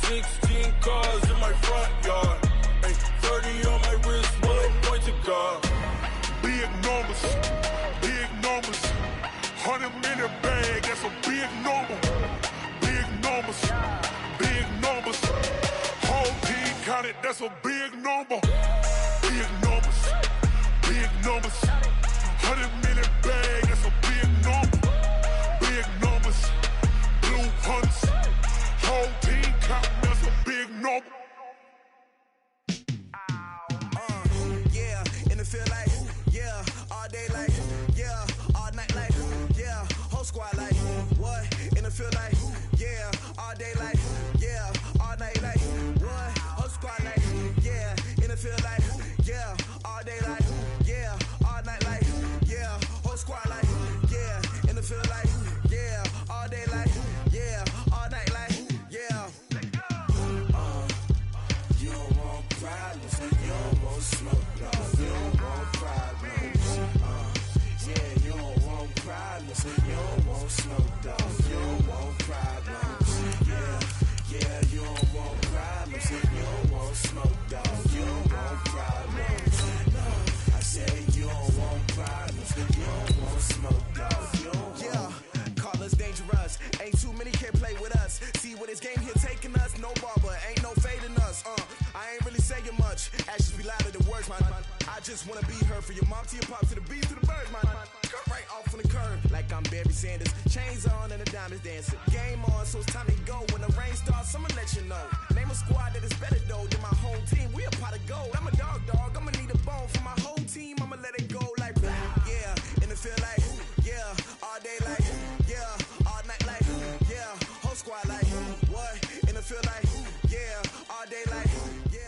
16 cars in my front yard. Ay, 30 on my wrist, one point to God. Big numbers, big numbers. 100 minute bag, that's a big number. Big numbers, big numbers. Whole team counted, that's a big number. Big numbers, big numbers. 100 minute bag, that's a big number. Big numbers, blue hunts. Whole team counting, that's a big number. Yeah, in the field like, yeah, all day like, yeah, all night like, yeah, whole squad like, what? In the field like, yeah, all day like, yeah, all night like, what? Whole squad like, yeah, in the field like, yeah, all day like, yeah, all night like, yeah, whole squad like, yeah, in the field like, yeah, all day like, yeah, all night like, yeah. You don't want problems, you don't want smoke, no, you don't want problems. Yeah, you don't want problems, you don't want smoke, dog, you don't want problems. Yeah, you don't want problems, you don't want smoke, dog, you don't want problems. No, I said you don't want problems, you don't want smoke, dog, you don't want. Yeah, call us dangerous, ain't too many can play with us. See what this game here taking us, no barber, ain't no fading us. I ain't really saying much, actions be louder than words, man. I just wanna be heard, for your mom to your pop, to the beat, to the birds, man. Cut right off on the curb, like I'm Barry Sanders. Chains on and the diamonds dancing. Game on, so it's time to go. When the rain starts, I'ma let you know. Name a squad that is better though than my home team. We a pot of gold. I'm a dog, I'ma need a bone for my whole team. I'ma let it go like, yeah, in the field like, yeah, all day like, yeah, all night like, yeah, whole squad like, what? In the field like, yeah, all day like, yeah.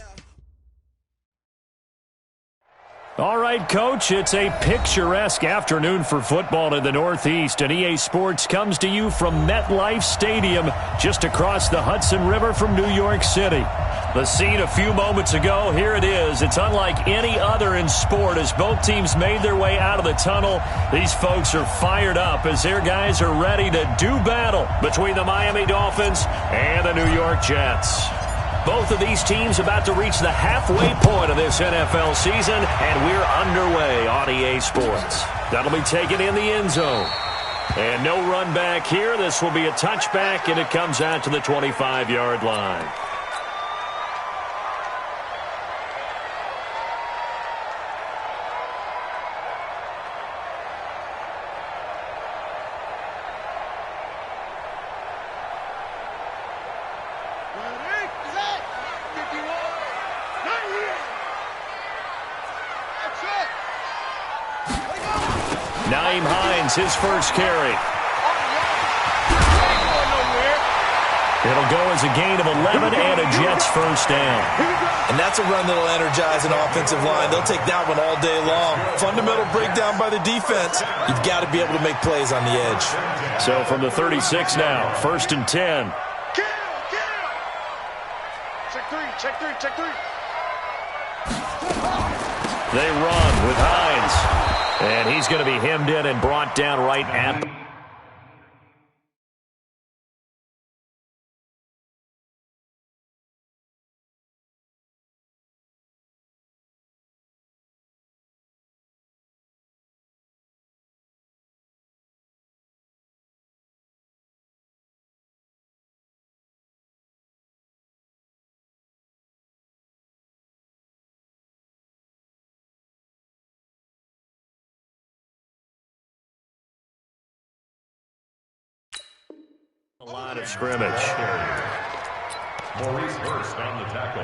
All right, Coach, it's a picturesque afternoon for football in the Northeast, and EA Sports comes to you from MetLife Stadium, just across the Hudson River from New York City. The scene a few moments ago, here it is. It's unlike any other in sport as both teams made their way out of the tunnel. These folks are fired up as their guys are ready to do battle between the Miami Dolphins and the New York Jets. Both of these teams about to reach the halfway point of this NFL season, and we're underway on EA Sports. That'll be taken in the end zone. And no run back here. This will be a touchback, and it comes out to the 25-yard line. His first carry. It'll go as a gain of 11 and a Jets first down. And that's a run that'll energize an offensive line. They'll take that one all day long. Fundamental breakdown by the defense. You've got to be able to make plays on the edge. So from the 36 now, first and 10. Check three. They run with Hines. And he's going to be hemmed in and brought down right at the line of scrimmage. Maurice Hurst on the tackle.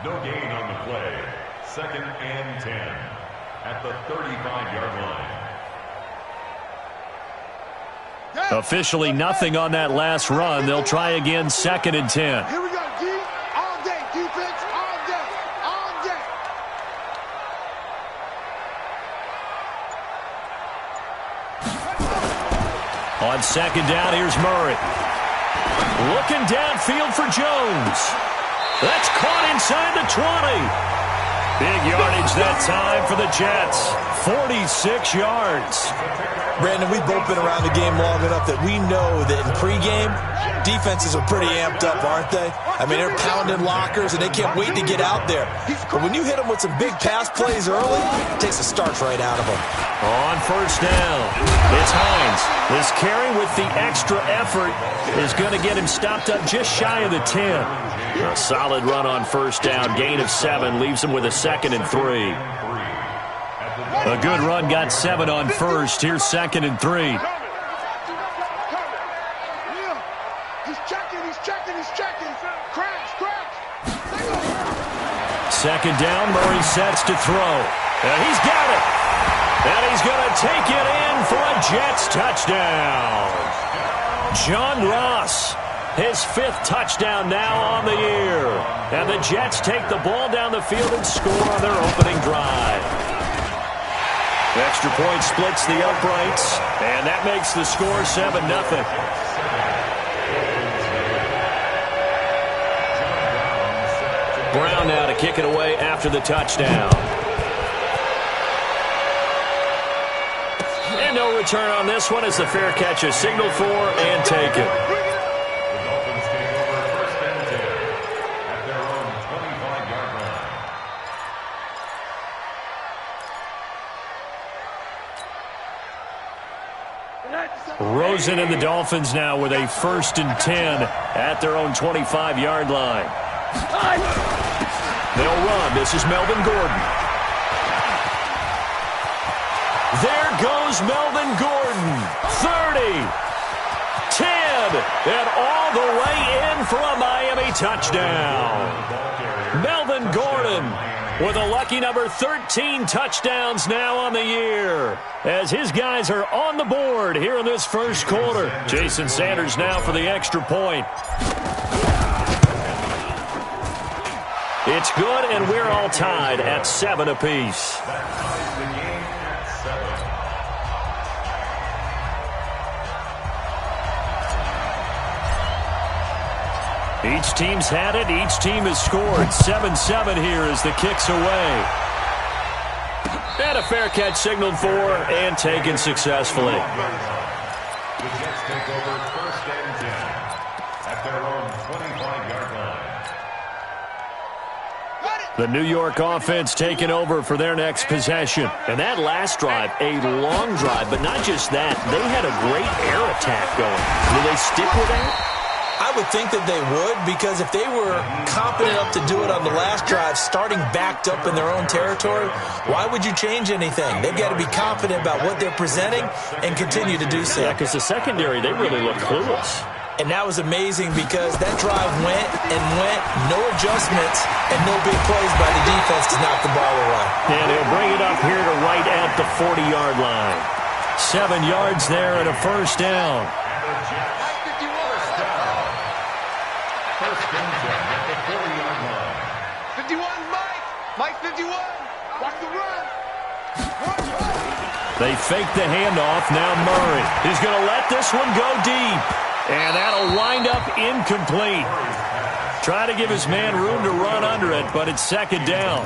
No gain on the play. Second and 10 at the 35-yard line. Officially nothing on that last run. They'll try again, second and 10. Here we go, D. All day, defense, all day, all day. On second down, here's Murray. Looking downfield for Jones. That's caught inside the 20. Big yardage that time for the Jets. 46 yards. Brandon, we've both been around the game long enough that we know that in pregame, defenses are pretty amped up, aren't they? I mean, they're pounding lockers, and they can't wait to get out there. But when you hit them with some big pass plays early, it takes the starch right out of them. On first down, it's Hines. This carry with the extra effort is going to get him stopped up just shy of the 10. A solid run on first down. Gain of 7 leaves him with a 2nd and 3. A good run got 7 on first. Here's 2nd and 3. He's checking. Crash. 2nd down, Murray sets to throw. And he's got it. And he's going to take it in for a Jets touchdown. John Ross, his 5th touchdown now on the year. And the Jets take the ball down the field and score on their opening drive. Extra point splits the uprights, and that makes the score 7-0. Brown now to kick it away after the touchdown. And no return on this one as the fair catch is signaled for and taken. The Dolphins take over 1st and 10 at their own 25-yard line. Rosen and the Dolphins now with a 1st and 10 at their own 25-yard line. They'll run. This is Melvin Gordon. There goes Melvin Gordon. 30, 10, and all the way in for a Miami touchdown. Melvin Gordon with a lucky number 13 touchdowns now on the year as his guys are on the board here in this first quarter. Jason Sanders now for the extra point. It's good, and we're all tied at 7 apiece. Each team's had it. Each team has scored. 7-7 here as the kick's away. And a fair catch signaled for and taken successfully. The Jets take over 1st and 10 at their own 25-yard line. The New York offense taking over for their next possession. And that last drive, a long drive, but not just that. They had a great air attack going. Will they stick with that? I would think that they would, because if they were confident enough to do it on the last drive, starting backed up in their own territory, why would you change anything? They've got to be confident about what they're presenting and continue to do so. Yeah, because the secondary, they really look clueless. And that was amazing because that drive went, no adjustments, and no big plays by the defense to knock the ball away. And he'll bring it up here to right at the 40-yard line. 7 yards there and a first down. First and 10 at the 40-yard line. 51, Mike 51. Watch the run. They fake the handoff. Now Murray. He's going to let this one go deep. And that'll wind up incomplete. Try to give his man room to run under it, but it's 2nd down.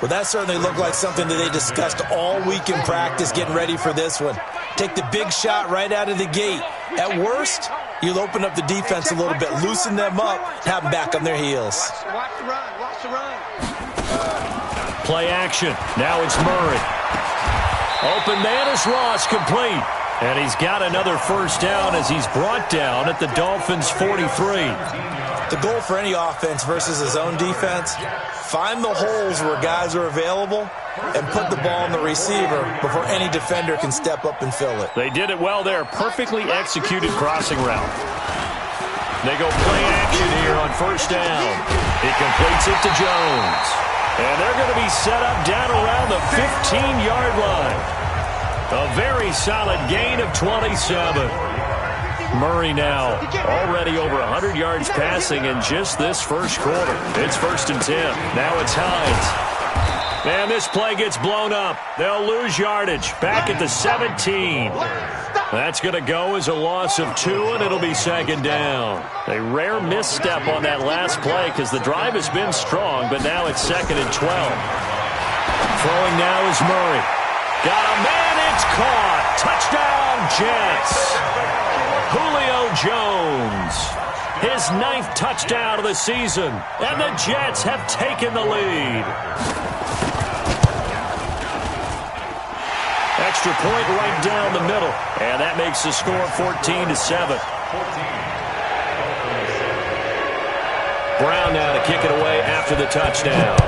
Well, that certainly looked like something that they discussed all week in practice getting ready for this one. Take the big shot right out of the gate. At worst, you'll open up the defense a little bit, loosen them up, have them back on their heels. Watch the run. Play action. Now it's Murray. Open man is Ross, complete. And he's got another first down as he's brought down at the Dolphins' 43. The goal for any offense versus his own defense, find the holes where guys are available and put the ball in the receiver before any defender can step up and fill it. They did it well there. Perfectly executed crossing route. They go play action here on first down. He completes it to Jones. And they're going to be set up down around the 15-yard line. A very solid gain of 27. Murray now already over 100 yards passing in just this first quarter. It's 1st and 10. Now it's Hines. Man, this play gets blown up. They'll lose yardage. Back at the 17. That's going to go as a loss of 2, and it'll be 2nd down. A rare misstep on that last play because the drive has been strong, but now it's 2nd and 12. Throwing now is Murray. Got a man, it's caught. Touchdown, Jets. Julio Jones. His 9th touchdown of the season. And the Jets have taken the lead. Extra point right down the middle. And that makes the score 14-7. Brown now to kick it away after the touchdown.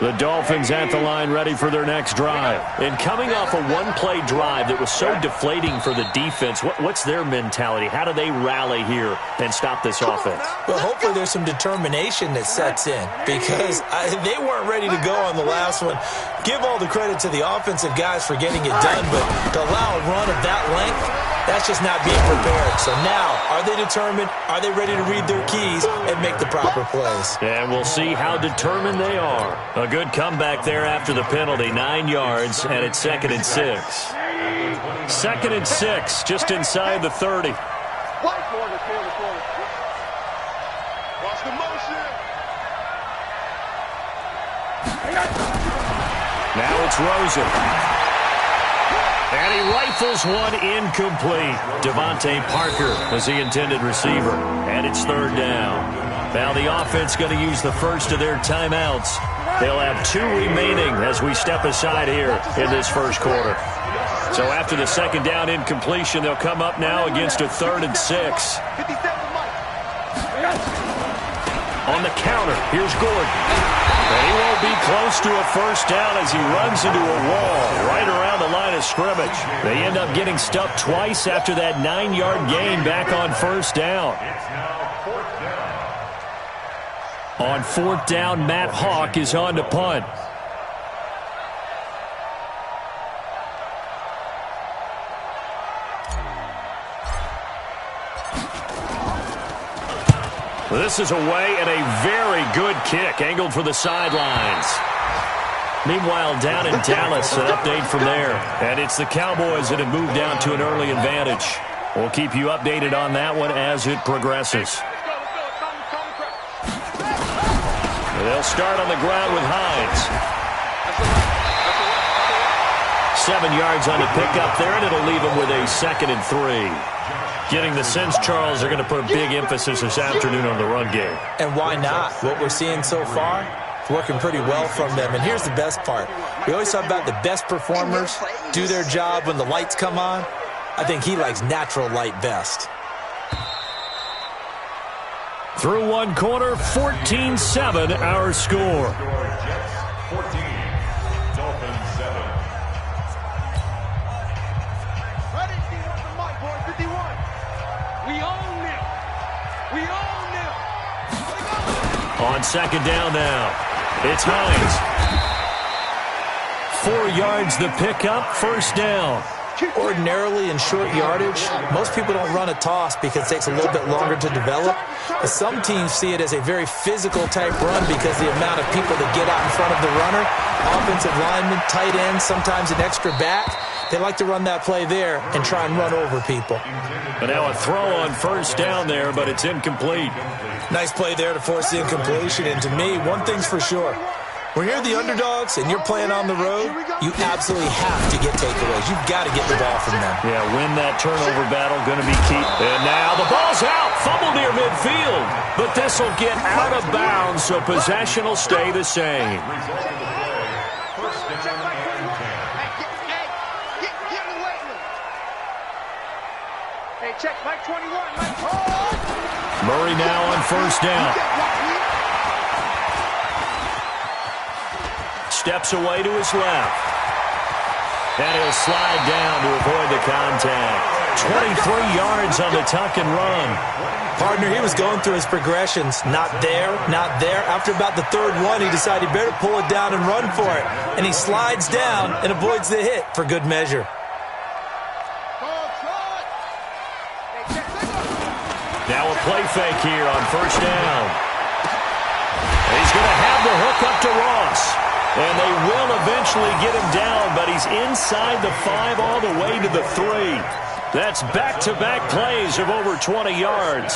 The Dolphins at the line ready for their next drive. And coming off a one-play drive that was so deflating for the defense, what's their mentality? How do they rally here and stop this offense? Well, hopefully there's some determination that sets in because they weren't ready to go on the last one. Give all the credit to the offensive guys for getting it done, but to allow a run of that length, that's just not being prepared. So now, are they determined? Are they ready to read their keys and make the proper plays? And we'll see how determined they are. A good comeback there after the penalty, 9 yards, and it's 2nd and 6. 2nd and 6, just inside the 30. Watch the motion. Now it's Rosen. And he rifles one incomplete. Devontae Parker was the intended receiver. And it's 3rd down. Now the offense going to use the first of their timeouts. They'll have 2 remaining as we step aside here in this first quarter. So after the 2nd down incompletion, they'll come up now against a 3rd and 6. On the counter, here's Gordon. And he won't be close to a first down as he runs into a wall right around the line of scrimmage. They end up getting stuffed twice after that 9-yard gain back on 1st down. On 4th down, Matt Hawk is on to punt. This is away and a very good kick, angled for the sidelines. Meanwhile, down in Dallas, an update from there. And it's the Cowboys that have moved down to an early advantage. We'll keep you updated on that one as it progresses. They'll start on the ground with Hines. 7 yards on the pickup there, and it'll leave him with a 2nd and 3. Getting the sense, Charles, are going to put a big emphasis this afternoon on the run game. And why not? What we're seeing so far, it's working pretty well from them. And here's the best part. We always talk about the best performers do their job when the lights come on. I think he likes natural light best. Through one quarter, 14-7 our score. Jets 14, Dolphins 7. Ready? D1 the mic, boy. 51. We own them. We own them. On 2nd down now, it's Hines. 4 yards the pickup, 1st down. Ordinarily in short yardage, most people don't run a toss because it takes a little bit longer to develop. But some teams see it as a very physical type run because the amount of people that get out in front of the runner, offensive linemen, tight ends, sometimes an extra back, they like to run that play there and try and run over people. But now a throw on 1st down there, but it's incomplete. Nice play there to force the incompletion. And to me, one thing's for sure. When you're the underdogs and you're playing on the road, you absolutely have to get takeaways. You've got to get the ball from them. Yeah, win that turnover battle, going to be key. And now the ball's out, fumble near midfield. But this will get out of bounds, so possession will stay the same. Hey, check Mike 21. Murray now on 1st down. Steps away to his left. And he'll slide down to avoid the contact. 23 yards on the tuck and run. Partner, he was going through his progressions. Not there, not there. After about the 3rd one, he decided he better pull it down and run for it. And he slides down and avoids the hit for good measure. Now a play fake here on 1st down. And he's going to have the hook up to Ross. And they will eventually get him down, but he's inside the 5 all the way to the 3. That's back-to-back plays of over 20 yards.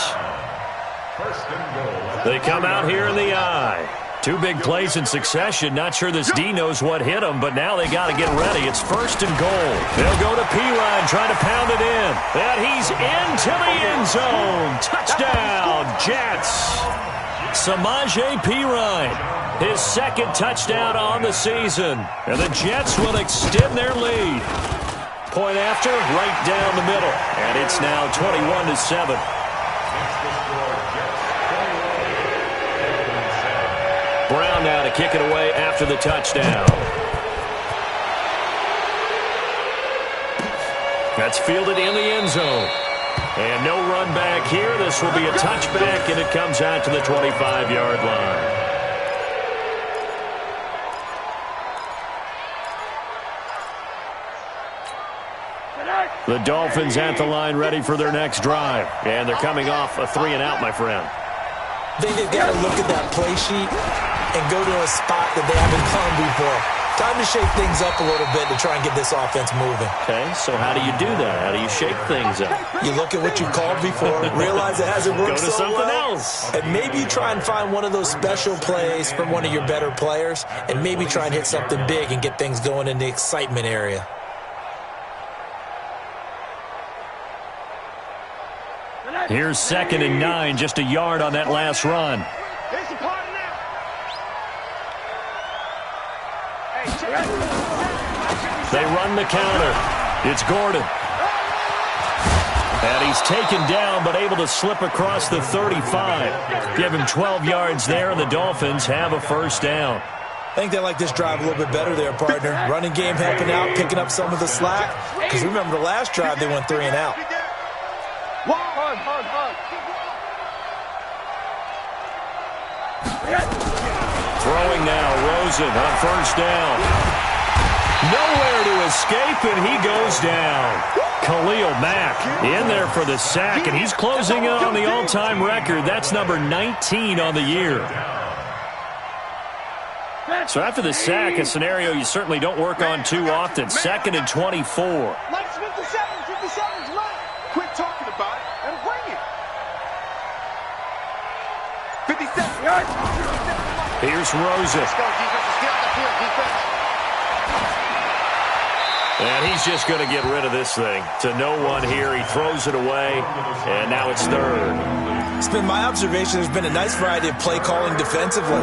They come out here in the I. 2 big plays in succession. Not sure this D knows what hit him, but now they got to get ready. It's 1st and goal. They'll go to Pirine, trying to pound it in. And he's into the end zone. Touchdown, Jets. Samaje Pirine. His 2nd touchdown on the season. And the Jets will extend their lead. Point after, right down the middle. And it's now 21-7. Brown now to kick it away after the touchdown. That's fielded in the end zone. And no run back here. This will be a touchback, and it comes out to the 25-yard line. The Dolphins at the line ready for their next drive. And they're coming off a 3-and-out, my friend. I think they've got to look at that play sheet and go to a spot that they haven't gone before. Time to shake things up a little bit to try and get this offense moving. Okay, so how do you do that? How do you shake things up? You look at what you called before, realize it hasn't worked Go to so something well, else. and maybe you try and find one of those special plays from one of your better players, and maybe try and hit something big and get things going in the excitement area. Here's 2nd and 9, just a yard on that last run. They run the counter. It's Gordon. And he's taken down, but able to slip across the 35. Give him 12 yards there, and the Dolphins have a 1st down. I think they like this drive a little bit better there, partner. Running game helping out, picking up some of the slack. Because remember the last drive, they went 3-and-out. Throwing now, Rosen on 1st down. Nowhere to escape, and he goes down. Khalil Mack in there for the sack, and he's closing in on the all-time record. That's number 19 on the year. So after the sack, a scenario you certainly don't work on too often. 2nd and 24. Like 57's right. Quit talking about it and bring it. 57 yards. Here's Rosen. Let's go, defense. Let's get on the field, defense. And he's just going to get rid of this thing. To no one here. He throws it away, and now it's 3rd. It's been my observation there's been a nice variety of play calling defensively.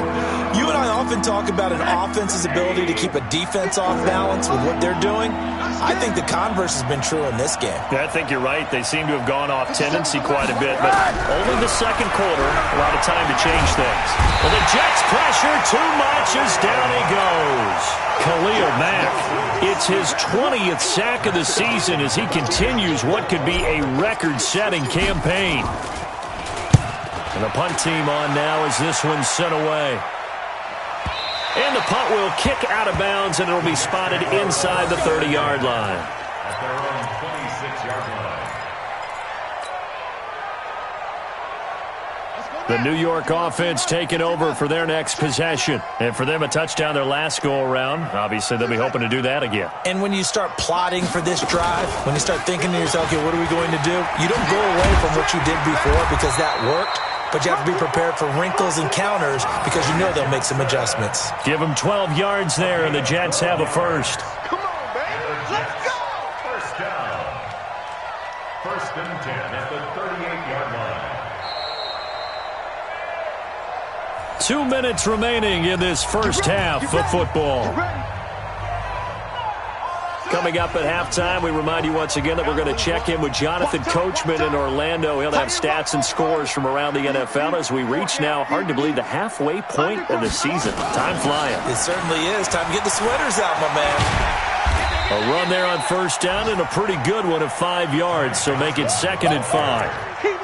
You and I often talk about an offense's ability to keep a defense off balance with what they're doing. I think the converse has been true in this game. Yeah, I think you're right. They seem to have gone off tendency quite a bit, but only the 2nd quarter, a lot of time to change things. Well, the Jets pressure too much as down he goes. Khalil Mack. It's his 20th sack of the season as he continues what could be a record-setting campaign. And the punt team on now as this one's sent away. And the punt will kick out of bounds, and it'll be spotted inside the 30-yard line. At their own 26-yard line. The New York offense taking over for their next possession. And for them, a touchdown their last go-around. Obviously, they'll be hoping to do that again. And when you start plotting for this drive, when you start thinking to yourself, okay, what are we going to do? You don't go away from what you did before because that worked. But you have to be prepared for wrinkles and counters because you know they'll make some adjustments. Give them 12 yards there, and the Jets have a 1st. Come on, baby. Let's go. 1st down. 1st and 10 at the 38-yard line. 2 minutes remaining in this first half of football. Coming up at halftime, we remind you once again that we're going to check in with Jonathan Coachman in Orlando. He'll have stats and scores from around the NFL as we reach now, hard to believe, the halfway point of the season. Time flying. It certainly is. Time to get the sweaters out, my man. A run there on 1st down and a pretty good one of 5 yards, so make it 2nd and 5.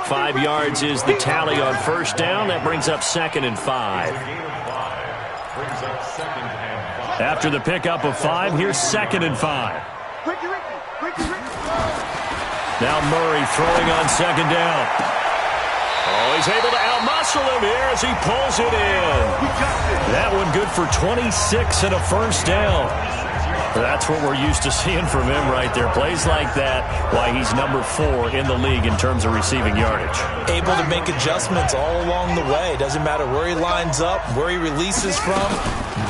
5 yards is the tally on 1st down. That brings up 2nd and 5. After the pickup of 5, here's 2nd and 5. Now Murray throwing on 2nd down. Oh, he's able to outmuscle him here as he pulls it in. That one good for 26 and a first down. That's what we're used to seeing from him right there. Plays like that, why he's number 4 in the league in terms of receiving yardage. Able to make adjustments all along the way. Doesn't matter where he lines up, where he releases from.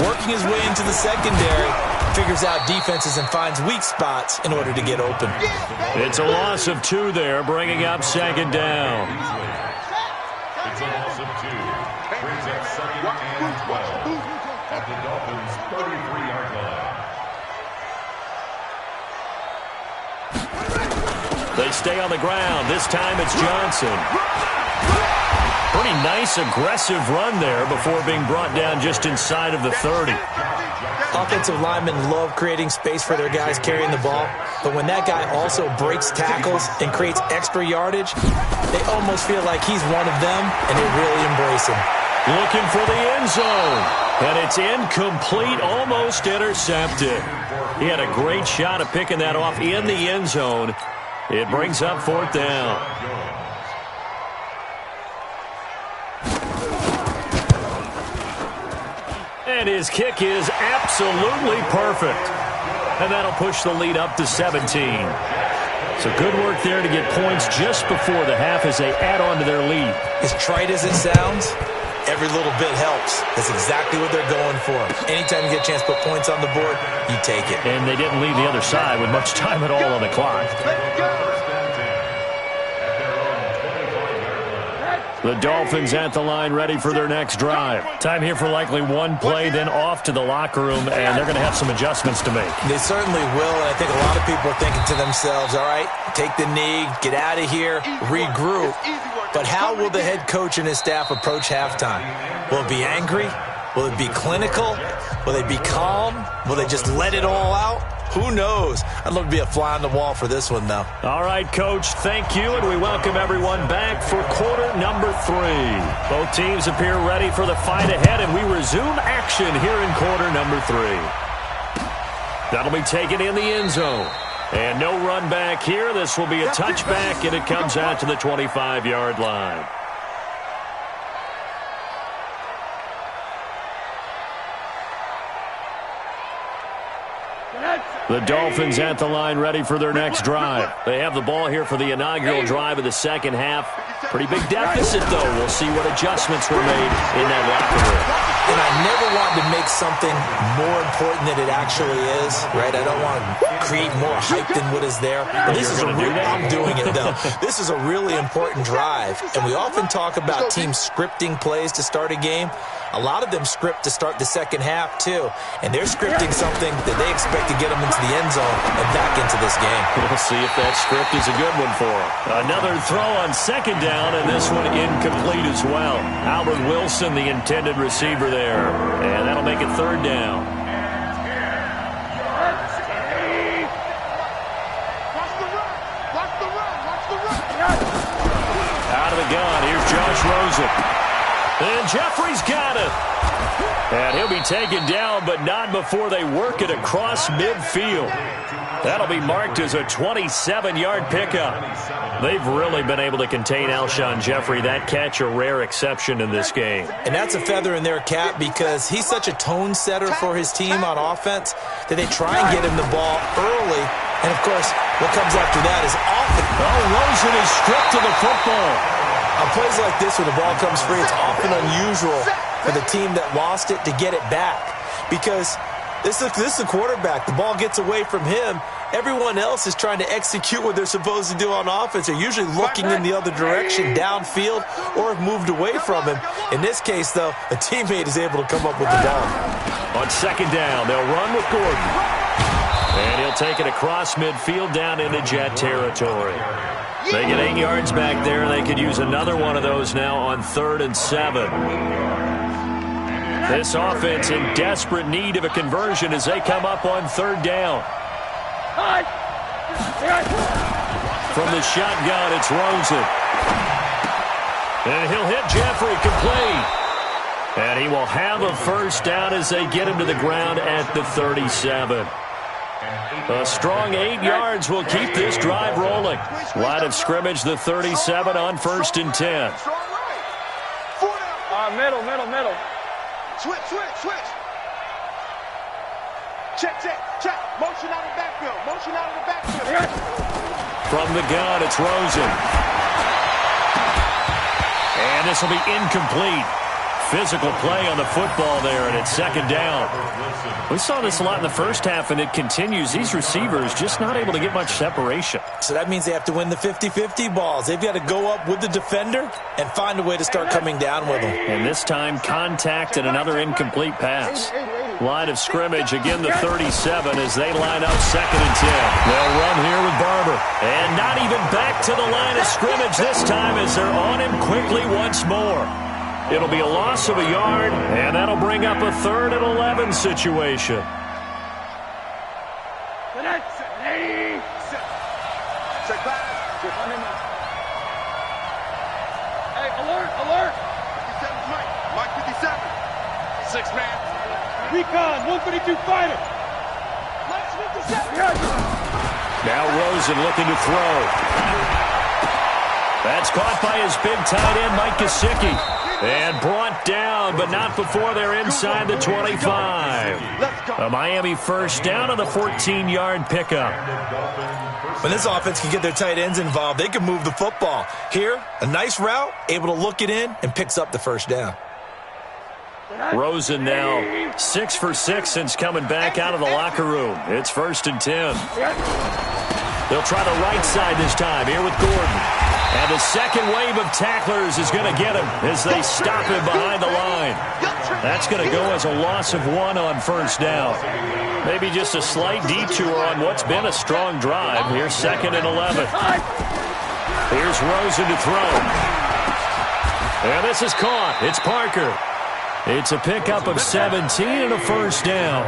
Working his way into the secondary. Figures out defenses and finds weak spots in order to get open. It's a loss of 2 there, bringing up second down. It's a loss of 2. Brings up second and 12 at the Dolphins' 33-yard line. They stay on the ground. This time it's Johnson. Pretty nice, aggressive run there before being brought down just inside of the 30. Offensive linemen love creating space for their guys carrying the ball, but when that guy also breaks tackles and creates extra yardage, they almost feel like he's one of them, and they really embrace him. Looking for the end zone, and it's incomplete, almost intercepted. He had a great shot at picking that off in the end zone. It brings up 4th down. And his kick is absolutely perfect. And that'll push the lead up to 17. So good work there to get points just before the half as they add on to their lead. As trite as it sounds, every little bit helps. That's exactly what they're going for. Anytime you get a chance to put points on the board, you take it. And they didn't leave the other side with much time at all on the clock. The Dolphins at the line ready for their next drive. Time here for likely one play, then off to the locker room, and they're going to have some adjustments to make. They certainly will, and I think a lot of people are thinking to themselves, all right, take the knee, get out of here, regroup. But how will the head coach and his staff approach halftime? Will it be angry? Will it be clinical? Will they be calm? Will they just let it all out? Who knows? I'd love to be a fly on the wall for this one, though. All right, Coach, thank you, and we welcome everyone back for quarter number 3. Both teams appear ready for the fight ahead, and we resume action here in quarter number 3. That'll be taken in the end zone. And no run back here. This will be a touchback, and it comes out to the 25-yard line. The Dolphins at the line ready for their next drive. They have the ball here for the inaugural drive of the second half. Pretty big deficit, though. We'll see what adjustments were made in that locker room. And I never want to make something more important than it actually is, right? I don't want to create more hype than what is there. But this is I'm doing it, though. This is a really important drive. And we often talk about teams scripting plays to start a game. A lot of them script to start the second half, too. And they're scripting something that they expect to get them into the end zone and back into this game. We'll see if that script is a good one for them. Another throw on second down, and this one incomplete as well. Albert Wilson, the intended receiver there. And that'll make it 3rd down. Out of the gun, here's Josh Rosen. And Jeffrey's got it. And he'll be taken down, but not before they work it across midfield. That'll be marked as a 27-yard pickup. They've really been able to contain Alshon Jeffrey. That catch a rare exception in this game. And that's a feather in their cap because he's such a tone setter for his team on offense that they try and get him the ball early. And, of course, what comes after that is often. Oh, Rosen is stripped to the football. On plays like this where the ball comes free, it's often unusual for the team that lost it to get it back because this is a quarterback. The ball gets away from him. Everyone else is trying to execute what they're supposed to do on offense. They're usually looking in the other direction, downfield, or have moved away from him. In this case, though, a teammate is able to come up with the ball. On second down, they'll run with Gordon. And he'll take it across midfield down into Jet territory. They get 8 yards back there. They could use another one of those now on 3rd and 7. This offense in desperate need of a conversion as they come up on 3rd down. From the shotgun, it's Rosen. And he'll hit Jeffrey complete. And he will have a first down as they get him to the ground at the 37. A strong 8 yards will keep this drive rolling. Line of scrimmage, the 37 on 1st and 10. middle. Switch. Check. Motion out of the backfield. From the gun, it's Rosen. And this will be incomplete. Physical play on the football there, and it's second down. We saw this a lot in the first half, and it continues. These receivers just not able to get much separation. So that means they have to win the 50-50 balls. They've got to go up with the defender and find a way to start coming down with them. And this time, contact and another incomplete pass. Line of scrimmage, again the 37 as they line up 2nd and 10. They'll run here with Barber. And not even back to the line of scrimmage this time as they're on him quickly once more. It'll be a loss of a yard, and that'll bring up a 3rd and 11 situation. Hey, alert! 57's Mike 57. 6-man. Recon, 152 fighter. Mike's 57. Now Rosen looking to throw. That's caught by his big tight end, Mike Gesicki. And brought down, but not before they're inside the 25. A Miami first down on the 14-yard pickup. When this offense can get their tight ends involved, they can move the football. Here, a nice route, able to look it in, and picks up the first down. Rosen now 6 for 6 since coming back out of the locker room. It's 1st and 10. They'll try the right side this time, here with Gordon. And the second wave of tacklers is going to get him as they stop him behind the line. That's going to go as a loss of 1 on first down. Maybe just a slight detour on what's been a strong drive. Here's 2nd and 11. Here's Rosen to throw. And this is caught. It's Parker. It's a pickup of 17 and a first down.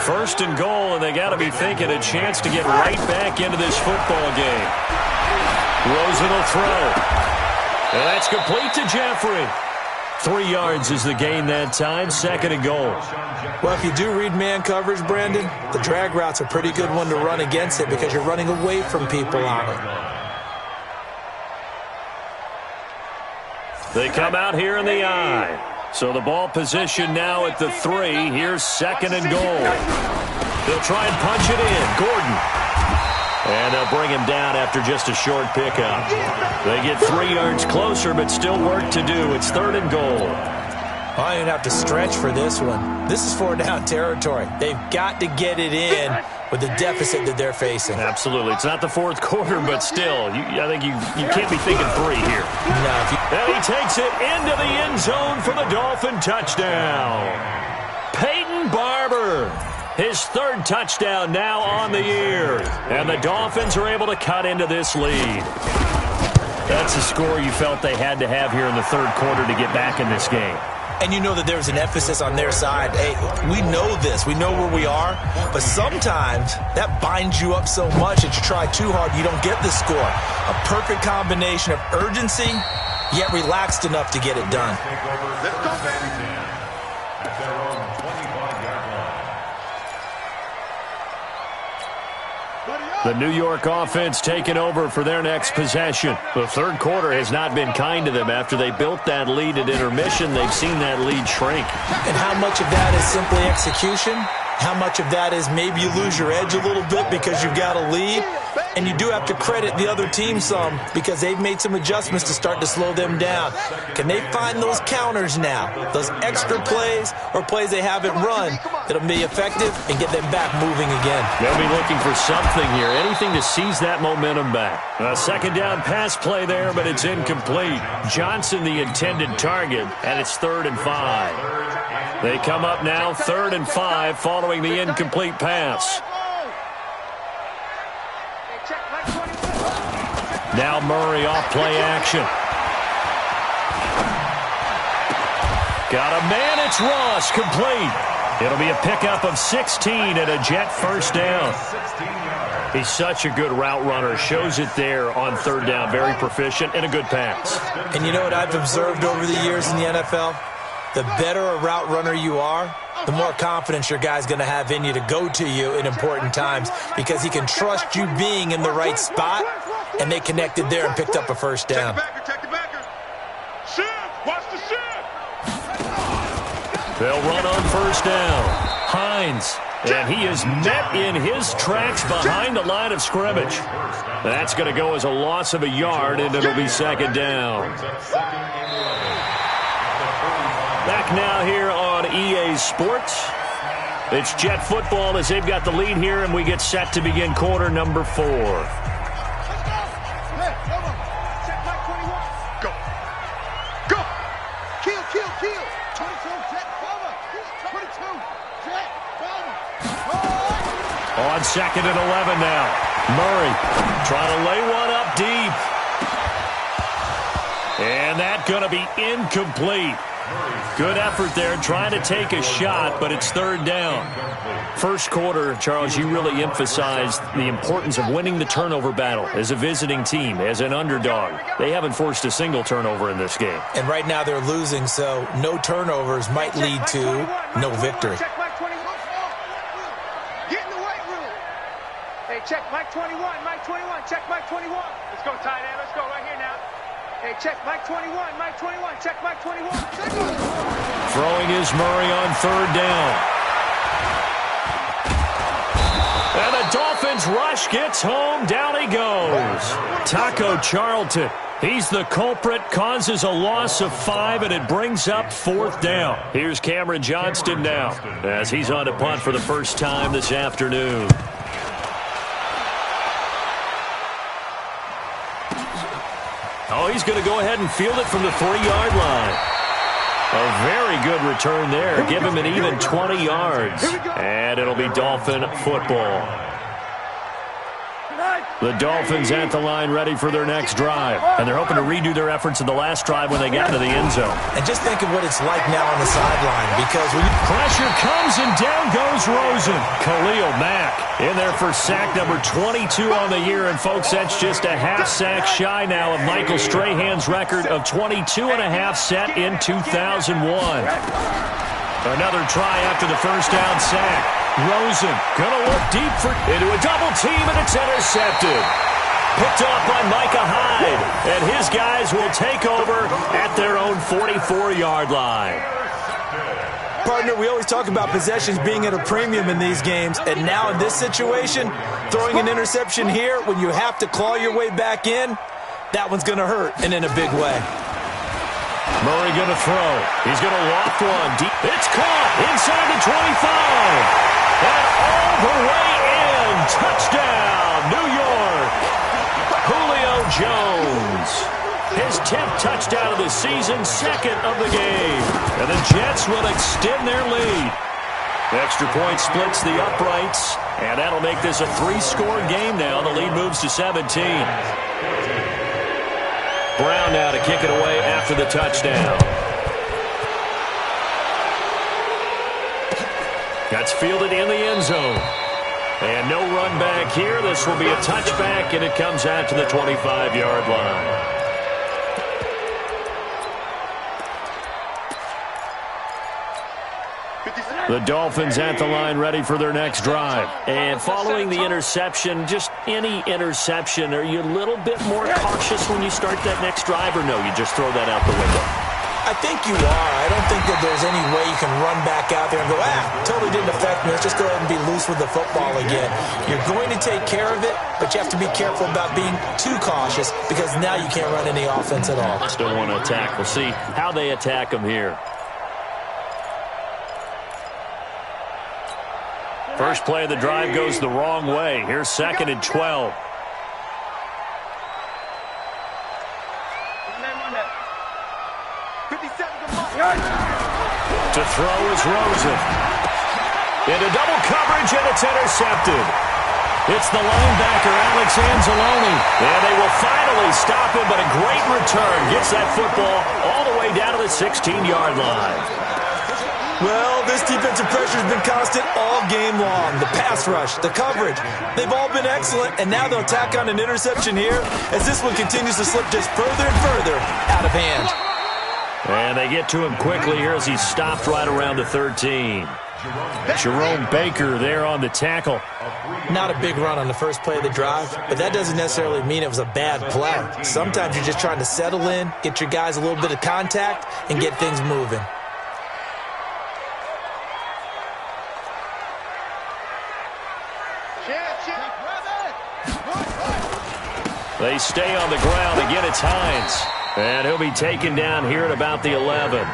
1st and goal, and they got to be thinking a chance to get right back into this football game. Rosen will throw. And that's complete to Jeffrey. 3 yards is the gain that time. 2nd and goal. Well, if you do read man coverage, Brandon, the drag route's a pretty good one to run against it because you're running away from people on it. They come out here in the I. So the ball position now at the 3. Here's 2nd and goal. They'll try and punch it in. Gordon. And they'll bring him down after just a short pickup. They get 3 yards closer, but still work to do. It's 3rd and goal. I didn't have to stretch for this one. This is 4-down territory. They've got to get it in with the deficit that they're facing. Absolutely. It's not the 4th quarter, but still, I think you can't be thinking 3 here. No. And he takes it into the end zone for the Dolphin touchdown. Peyton Barber. His 3rd touchdown now on the year. And the Dolphins are able to cut into this lead. That's a score you felt they had to have here in the 3rd quarter to get back in this game. And you know that there's an emphasis on their side. Hey, we know this. We know where we are. But sometimes that binds you up so much that you try too hard, you don't get the score. A perfect combination of urgency, yet relaxed enough to get it done. The New York offense taking over for their next possession. The 3rd quarter has not been kind to them. After they built that lead at intermission, they've seen that lead shrink. And how much of that is simply execution? How much of that is maybe you lose your edge a little bit because you've got a lead? And you do have to credit the other team some because they've made some adjustments to start to slow them down. Can they find those counters now, those extra plays or plays they haven't run that'll be effective and get them back moving again? They'll be looking for something here, anything to seize that momentum back. A 2nd down pass play there, but it's incomplete. Johnson the intended target, and it's 3rd and 5. They come up now 3rd and 5 following the incomplete pass. Now Murray off play action. Got a man, it's Ross, complete. It'll be a pickup of 16 and a Jet first down. He's such a good route runner. Shows it there on 3rd down. Very proficient and a good pass. And you know what I've observed over the years in the NFL? The better a route runner you are, the more confidence your guy's going to have in you to go to you in important times because he can trust you being in the right spot, and they connected there and picked up a first down. Check the backer. Shift. Watch the shift. They'll run on first down. Hines. And he is met in his tracks behind the line of scrimmage. That's going to go as a loss of a yard, and it'll be second down. Back now here on EA Sports. It's Jet football as they've got the lead here, and we get set to begin quarter number 4. Go. Go. Kill. 22, Jet, cover. 22, Jet, cover. On second and 11 now. Murray trying to lay one up deep. And that's going to be incomplete. Good effort there trying to take a shot, but it's third down. First quarter, Charles, you really emphasized the importance of winning the turnover battle as a visiting team, as an underdog. They haven't forced a single turnover in this game. And right now they're losing, so no turnovers might lead to no victory. Check Mike 21. Get in the weight room. Hey, check Mike 21. Mike 21. Check Mike 21. Let's go, tight end. Let's go right here now. Hey, check Mike 21. Mike 21. Check Mike 21. Throwing is Murray on third down. And the Dolphins rush gets home. Down he goes. Taco Charlton. He's the culprit, causes a loss of 5, and it brings up fourth down. Here's Cameron Johnston now as he's on to punt for the first time this afternoon. Oh, he's going to go ahead and field it from the 3-yard line. A very good return there. Give him an even 20 yards. And it'll be Dolphin football. The Dolphins at the line ready for their next drive. And they're hoping to redo their efforts in the last drive when they got to the end zone. And just think of what it's like now on the sideline, because when pressure comes and down goes Rosen. Khalil Mack in there for sack number 22 on the year. And, folks, that's just a half sack shy now of Michael Strahan's record of 22.5 set in 2001. Another try after the first down sack. Rosen gonna look deep into a double team, and it's intercepted. Picked off by Micah Hyde, and his guys will take over at their own 44-yard line. Partner, we always talk about possessions being at a premium in these games, and now in this situation, throwing an interception here when you have to claw your way back in, that one's going to hurt, and in a big way. Murray going to throw. He's going to loft one deep. It's caught inside the 25. And all the way in. Touchdown, New York. Julio Jones. His 10th touchdown of the season, second of the game. And the Jets will extend their lead. Extra point splits the uprights, and that'll make this a 3-score game now. The lead moves to 17. Brown now to kick it away after the touchdown. That's fielded in the end zone. And no run back here. This will be a touchback, and it comes out to the 25-yard line. The Dolphins at the line ready for their next drive. And following the interception, just any interception, are you a little bit more cautious when you start that next drive, or no, you just throw that out the window? I think you are. I don't think that there's any way you can run back out there and go, totally didn't affect me. Let's just go ahead and be loose with the football again. You're going to take care of it, but you have to be careful about being too cautious because now you can't run any offense at all. Still want to attack. We'll see how they attack them here. First play of the drive goes the wrong way. Here's second and 12. To throw is Rosen. Into double coverage, and it's intercepted. It's the linebacker, Alex Anzalone. And they will finally stop him, but a great return. Gets that football all the way down to the 16-yard line. Well, this defensive pressure has been constant all game long. The pass rush, the coverage, they've all been excellent, and now they'll tack on an interception here as this one continues to slip just further and further out of hand. And they get to him quickly here as he's stopped right around the 13. Jerome Baker there on the tackle. Not a big run on the first play of the drive, but that doesn't necessarily mean it was a bad play. Sometimes you're just trying to settle in, get your guys a little bit of contact, and get things moving. They stay on the ground. Again, it's Hines. And he'll be taken down here at about the 11.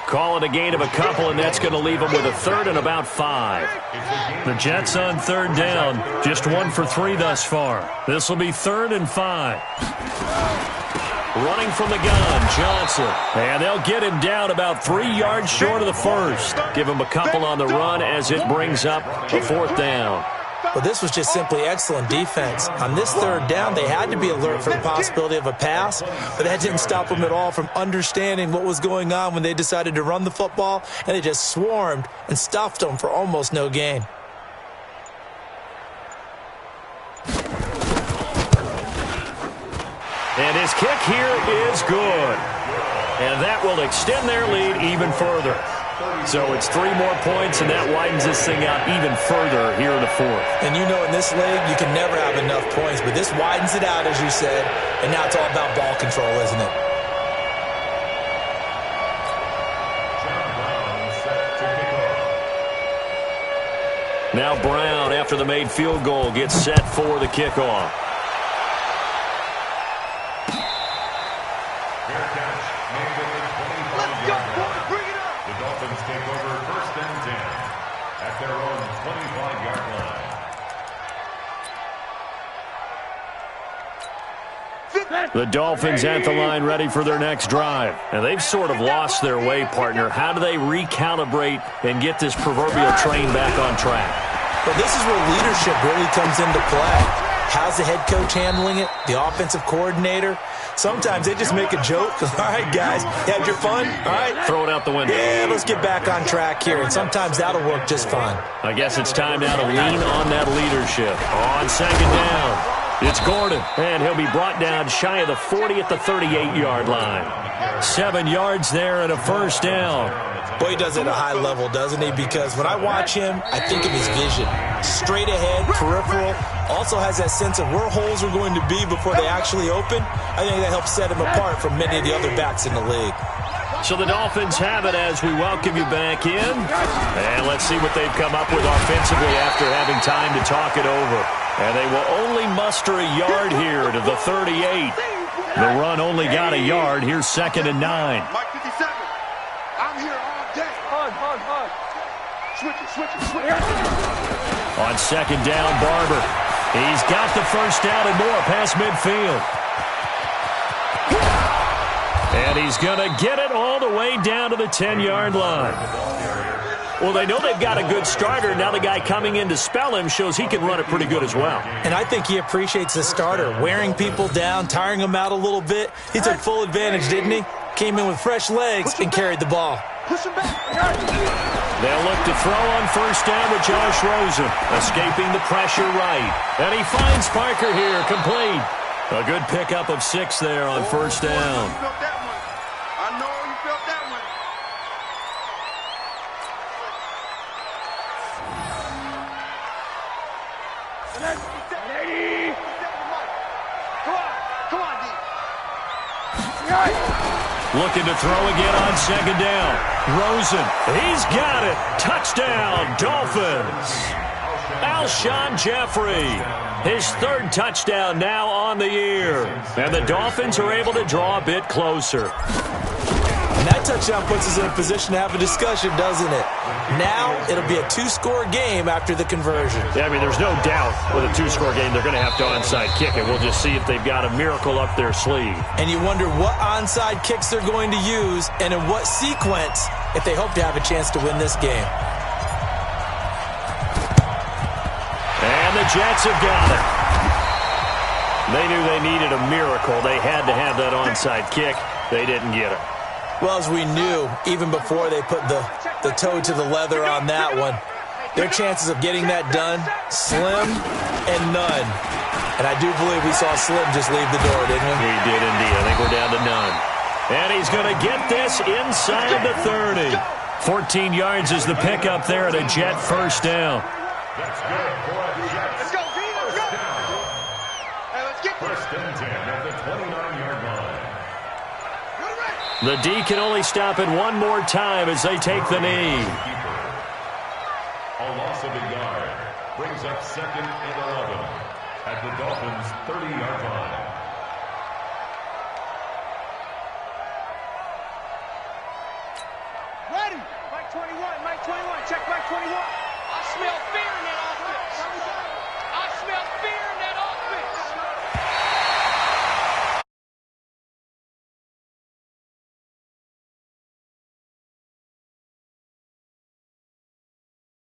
Call it a gain of a couple, and that's going to leave him with a third and about 5. The Jets on third down. Just 1 for 3 thus far. This will be 3rd and 5. Running from the gun, Johnson. And they'll get him down about 3 yards short of the first. Give him a couple on the run as it brings up a 4th down. Well, this was just simply excellent defense. On this 3rd down, they had to be alert for the possibility of a pass, but that didn't stop them at all from understanding what was going on when they decided to run the football, and they just swarmed and stuffed them for almost no gain. And his kick here is good. And that will extend their lead even further. So it's 3 more points, and that widens this thing out even further here in the 4th. And you know in this league, you can never have enough points, but this widens it out, as you said, and now it's all about ball control, isn't it? Now Brown, after the made field goal, gets set for the kickoff. The Dolphins at the line ready for their next drive. And they've sort of lost their way, partner. How do they recalibrate and get this proverbial train back on track? Well, this is where leadership really comes into play. How's the head coach handling it? The offensive coordinator? Sometimes they just make a joke. All right, guys, you had your fun? All right. Throw it out the window. Yeah, let's get back on track here. And sometimes that'll work just fine. I guess it's time now to lean on that leadership. On 2nd down. It's Gordon, and he'll be brought down shy of the 40 at the 38-yard line. 7 yards there and a 1st down. Boy, he does it at a high level, doesn't he? Because when I watch him, I think of his vision. Straight ahead, peripheral, also has that sense of where holes are going to be before they actually open. I think that helps set him apart from many of the other backs in the league. So the Dolphins have it as we welcome you back in. And let's see what they've come up with offensively after having time to talk it over. And they will only muster a yard here to the 38. The run only got a yard. Here's 2nd and 9. Mike 57. I'm here all day. Hug. Switch it. On 2nd down, Barber. He's got the 1st down and more past midfield. And he's going to get it all the way down to the 10-yard line. Well, they know they've got a good starter. Now the guy coming in to spell him shows he can run it pretty good as well. And I think he appreciates the starter, wearing people down, tiring them out a little bit. He took full advantage, didn't he? Came in with fresh legs and carried the ball. Push him back. They'll look to throw on 1st down with Josh Rosen, escaping the pressure right. And he finds Parker here, complete. A good pickup of 6 there on 1st down. You felt that one. I know you felt that one. Come on, D. Looking to throw again on 2nd down. Rosen, he's got it. Touchdown, Dolphins. Alshon Jeffrey, his 3rd touchdown now on the year. And the Dolphins are able to draw a bit closer. And that touchdown puts us in a position to have a discussion, doesn't it? Now it'll be a 2-score game after the conversion. Yeah, I mean, there's no doubt with a 2-score game they're going to have to onside kick it. We'll just see if they've got a miracle up their sleeve. And you wonder what onside kicks they're going to use and in what sequence if they hope to have a chance to win this game. And the Jets have got it. They knew they needed a miracle. They had to have that onside kick. They didn't get it. Well, as we knew, even before they put the toe to the leather on that one, their chances of getting that done, slim and none. And I do believe we saw Slim just leave the door, didn't we? We did indeed. I think we're down to none. And he's going to get this inside the 30. 14 yards is the pickup there at a Jet 1st down. That's good for a Jets. Let's go, D. Let's go. Hey, let's get this. 1st and 10 at the 29-yard line. The D can only stop it one more time as they take the knee. A loss of a yard. brings up 2nd and 11 at the Dolphins' 30-yard line. Ready. Mike 21, check Mike 21. I smell fear in that